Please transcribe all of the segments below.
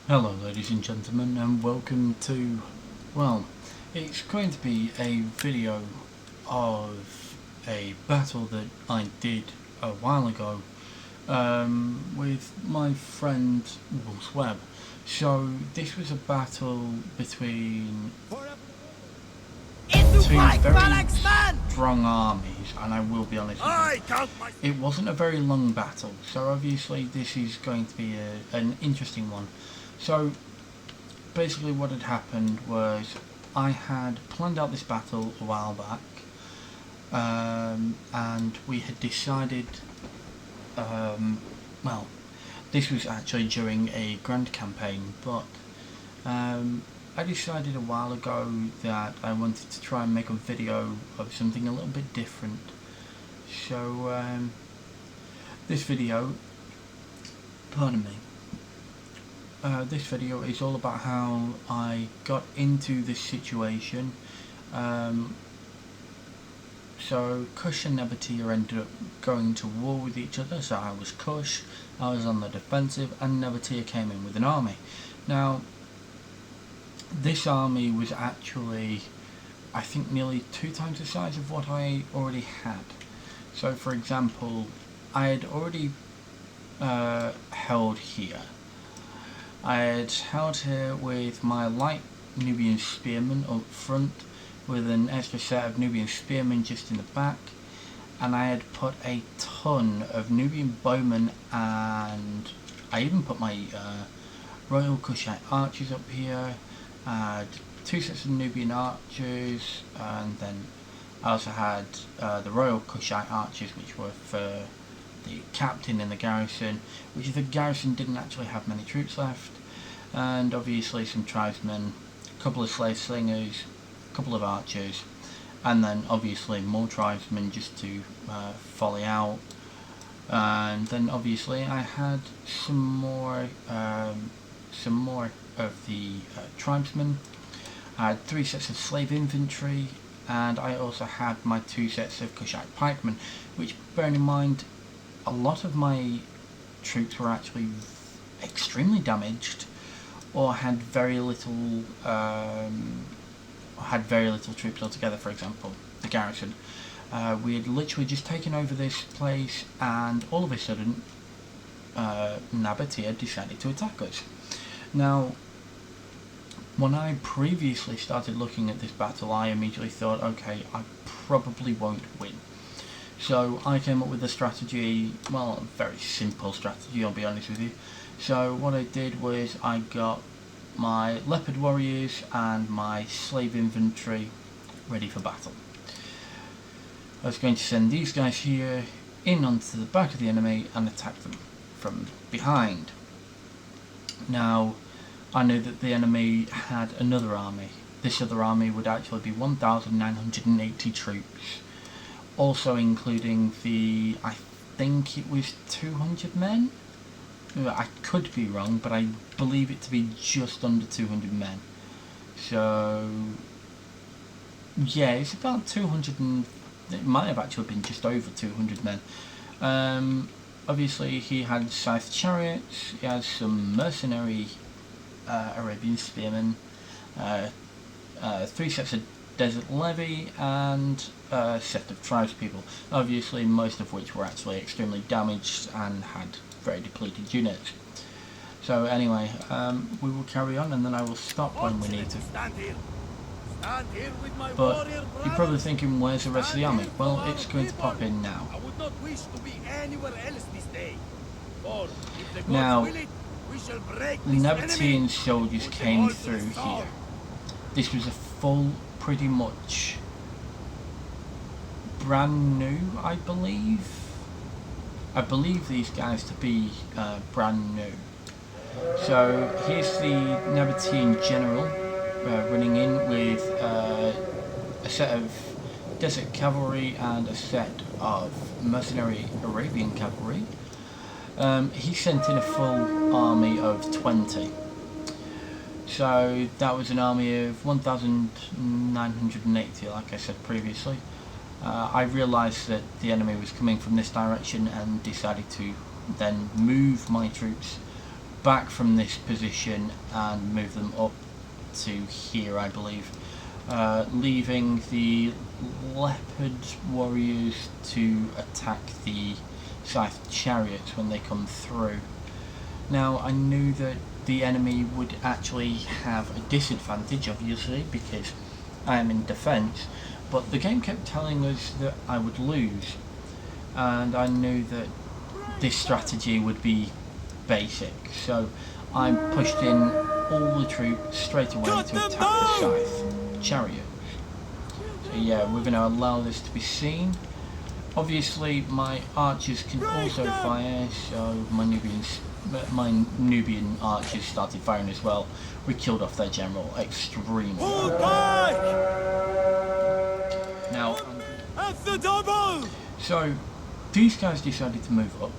Hello ladies and gentlemen, and welcome to, well, it's going to be a video of a battle that I did a while ago with my friend Wolf's Web. So this was a battle between two very strong armies, and I will be honest with you, it wasn't a very long battle, so obviously this is going to be an interesting one. So basically what had happened was I had planned out this battle a while back, and we had decided, well, this was actually during a grand campaign, but I decided a while ago that I wanted to try and make a video of something a little bit different. So this video, pardon me, this video is all about how I got into this situation. So Kush and Nabatea ended up going to war with each other, so I was Kush, I was on the defensive, and Nabatea came in with an army. Now, this army was actually, I think, nearly 2 times the size of what I already had. So for example, I had already held here. I had held here with my light Nubian spearmen up front, with an extra set of Nubian spearmen just in the back, and I had put a ton of Nubian bowmen, and I even put my Royal Kushite archers up here. I had 2 sets of Nubian archers, and then I also had the Royal Kushite archers, which were for the captain in the garrison, which the garrison didn't actually have many troops left, and obviously some tribesmen, a couple of slave slingers, a couple of archers, and then obviously more tribesmen just to volley out. And then obviously I had some more of the tribesmen. I had 3 sets of slave infantry, and I also had my 2 sets of Kushite pikemen, which, bearing in mind, a lot of my troops were actually extremely damaged, or had very little troops altogether. For example, the garrison. We had literally just taken over this place, and all of a sudden, Nabatea decided to attack us. Now, when I previously started looking at this battle, I immediately thought, okay, I probably won't win. So I came up with a strategy, well, a very simple strategy, I'll be honest with you. So what I did was I got my leopard warriors and my slave infantry ready for battle. I was going to send these guys here in onto the back of the enemy and attack them from behind. Now, I knew that the enemy had another army. This other army would actually be 1,980 troops, also including the, I think it was 200 men? I could be wrong, but I believe it to be just under 200 men. So, yeah, it's about 200 and it might have actually been just over 200 men. Obviously he had scythe chariots, he had some mercenary Arabian spearmen, 3 sets of desert levy, and a set of tribespeople, obviously most of which were actually extremely damaged and had very depleted units. So anyway, we will carry on, and then I will stop when we need to. But you're probably thinking, where's the rest of the army? Well, it's going to pop in now. Now, the Nabatean soldiers came through here. This was a full, pretty much brand new, I believe. I believe these guys to be brand new. So here's the Nabatean general running in with a set of desert cavalry and a set of mercenary Arabian cavalry. He sent in a full army of 20. So that was an army of 1,980, like I said previously. I realised that the enemy was coming from this direction and decided to then move my troops back from this position and move them up to here, I believe, leaving the leopard warriors to attack the scythe chariots when they come through. Now, I knew that the enemy would actually have a disadvantage, obviously, because I am in defence, but the game kept telling us that I would lose, and I knew that this strategy would be basic, so I pushed in all the troops straight away to attack the scythe chariot. So yeah, we're going to allow this to be seen. Obviously my archers can also fire, so my Nubian archers started firing as well. We killed off their general extremely well. Now, so these guys decided to move up,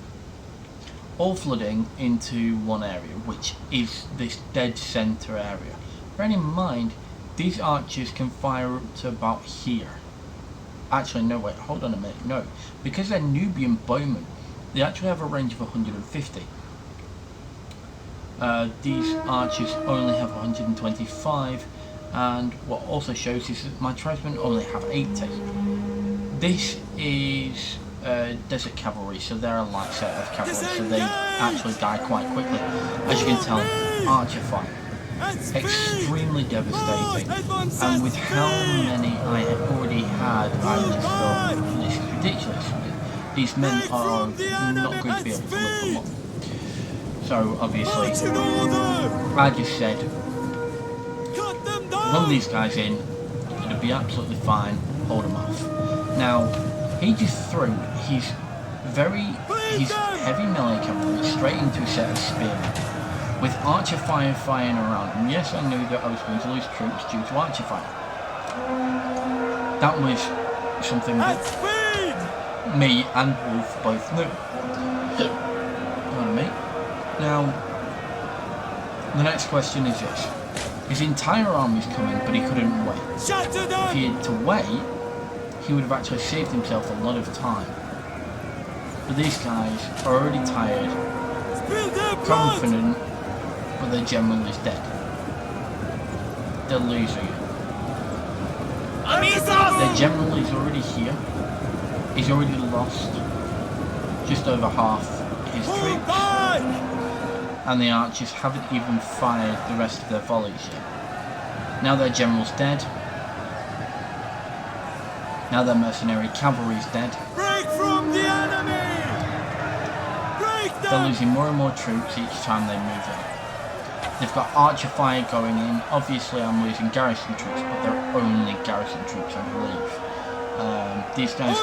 all flooding into one area, which is this dead centre area. Bearing in mind, these archers can fire up to about here. Actually, no, wait, hold on a minute, no. Because they're Nubian bowmen, they actually have a range of 150. These archers only have 125, and what also shows is that my tribesmen only have 80. This is desert cavalry, so they're a light set of cavalry, so they actually die quite quickly. As you can tell, archer fire, extremely devastating, and with how many I had already had, I just thought, this is ridiculous. These men are not going to be able to live for long. So obviously, I just said, run these guys in, it'll be absolutely fine, hold them off. Now, he just threw his heavy melee cavalry straight into a set of spearmen, with archer fire firing around. And yes, I knew that I was going to lose troops due to archer fire. That was something that me and Wolf both knew. Pardon me. Now, the next question is this. His entire army's coming, but he couldn't wait. If he had to wait, he would have actually saved himself a lot of time. But these guys are already tired, confident, but their general is dead. They're losing it. Their general is already here. He's already lost just over half his troops. And the archers haven't even fired the rest of their volleys yet. Now their general's dead. Now their mercenary cavalry's dead. Break from the enemy! Break them! They're losing more and more troops each time they move in. They've got archer fire going in. Obviously I'm losing garrison troops, but they're only garrison troops, I believe. These guys...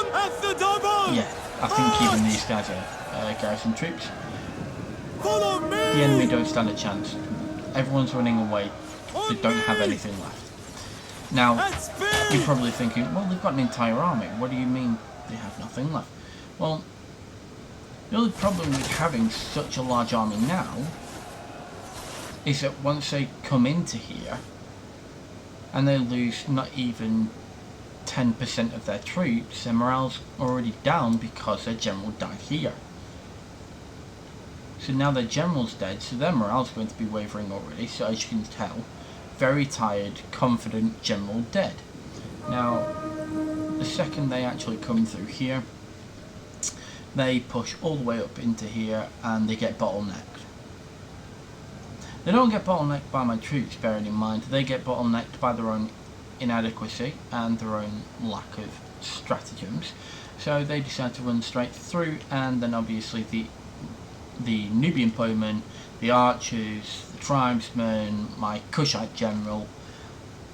yeah, I think even these guys are garrison troops. Follow me! The enemy don't stand a chance. Everyone's running away. They don't have anything left. Now, you're probably thinking, well, they've got an entire army. What do you mean they have nothing left? Well, the only problem with having such a large army now is that once they come into here and they lose not even 10% of their troops, their morale's already down because their general died here. So now their general's dead, so their morale's going to be wavering already, so as you can tell, very tired, confident general dead. Now, the second they actually come through here, they push all the way up into here and they get bottlenecked. They don't get bottlenecked by my troops, bearing in mind, they get bottlenecked by their own inadequacy and their own lack of stratagems. So they decide to run straight through, and then obviously the Nubian bowmen, the archers, the tribesmen, my Kushite general,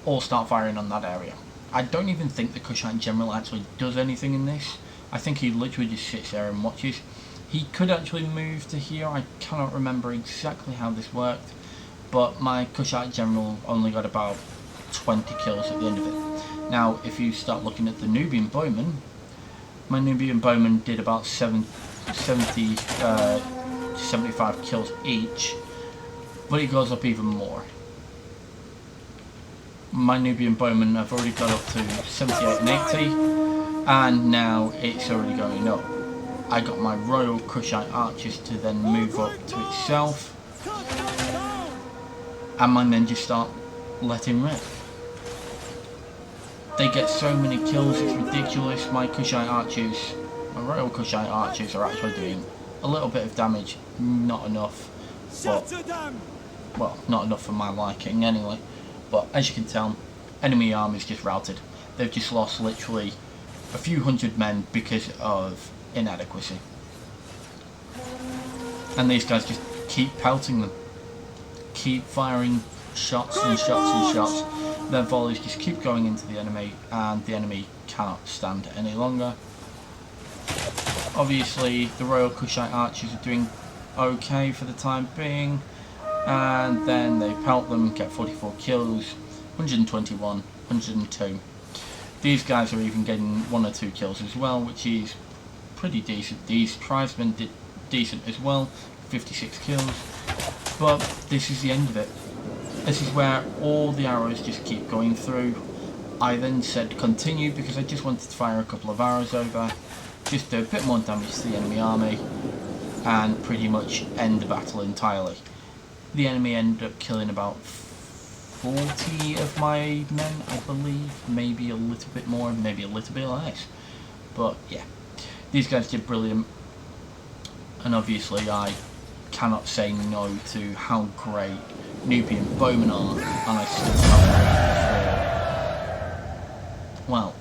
all start firing on that area. I don't even think the Kushite general actually does anything in this. I think he literally just sits there and watches. He could actually move to here. I cannot remember exactly how this worked, but my Kushite general only got about 20 kills at the end of it. Now, if you start looking at the Nubian bowmen, my Nubian bowmen did about 75 kills each, but it goes up even more. My Nubian bowmen have already got up to 78 and 80, and now it's already going up. I got my Royal Kushite archers to then move up to itself, and my men just start letting rip. They get so many kills, it's ridiculous. My Royal Kushite archers are actually doing a little bit of damage, not enough, but, well, not enough for my liking anyway. But as you can tell, enemy army's just routed. They've just lost literally a few hundred men because of inadequacy. And these guys just keep pelting them. Keep firing shots and shots and shots. Their volleys just keep going into the enemy, and the enemy cannot stand it any longer. Obviously, the Royal Kushite archers are doing okay for the time being, and then they pelt them, get 44 kills, 121, 102. These guys are even getting 1 or 2 kills as well, which is pretty decent. These tribesmen did decent as well, 56 kills, but this is the end of it. This is where all the arrows just keep going through. I then said continue because I just wanted to fire a couple of arrows over, just do a bit more damage to the enemy army, and pretty much end the battle entirely. The enemy ended up killing about 40 of my men, I believe, maybe a little bit more, maybe a little bit less, but yeah, these guys did brilliant, and obviously I cannot say no to how great Nubian bowmen are, and I still can't wait for, well,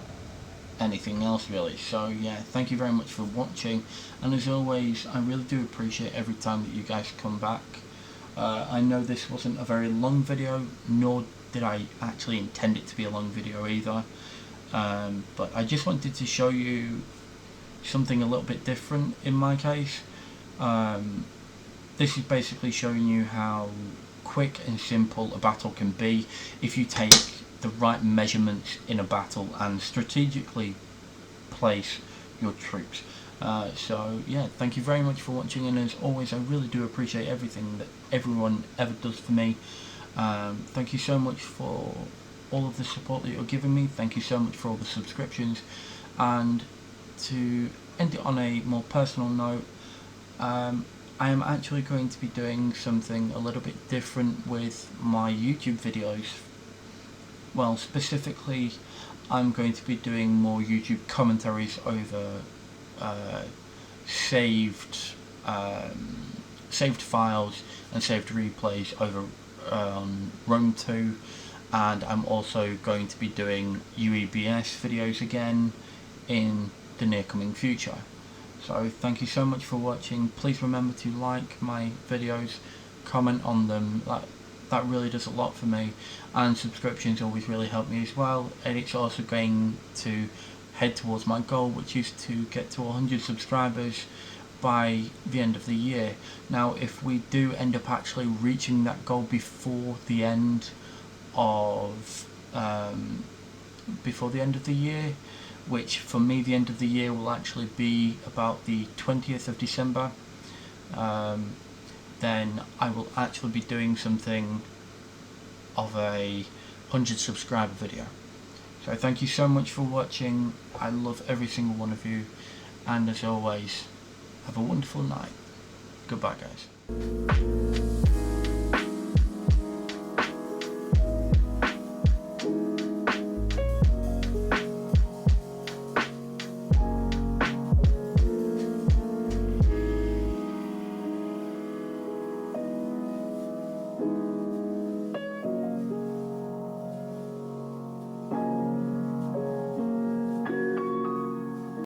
anything else really. So yeah, thank you very much for watching, and as always, I really do appreciate every time that you guys come back. I know this wasn't a very long video, nor did I actually intend it to be a long video either, but I just wanted to show you something a little bit different in my case. This is basically showing you how quick and simple a battle can be if you take the right measurements in a battle and strategically place your troops. So yeah, thank you very much for watching, and as always, I really do appreciate everything that everyone ever does for me. Thank you so much for all of the support that you're giving me. Thank you so much for all the subscriptions, and to end it on a more personal note, I am actually going to be doing something a little bit different with my YouTube videos. Well, specifically, I'm going to be doing more YouTube commentaries over saved files and saved replays over on Rome 2, and I'm also going to be doing UEBS videos again in the near coming future. So thank you so much for watching. Please remember to like my videos, comment on them, that really does a lot for me, and subscriptions always really help me as well, and it's also going to head towards my goal, which is to get to 100 subscribers by the end of the year. Now if we do end up actually reaching that goal before the end of the year, which for me the end of the year will actually be about the 20th of December, then I will actually be doing something of a 100 subscriber video. So thank you so much for watching. I love every single one of you, and as always, have a wonderful night. Goodbye guys.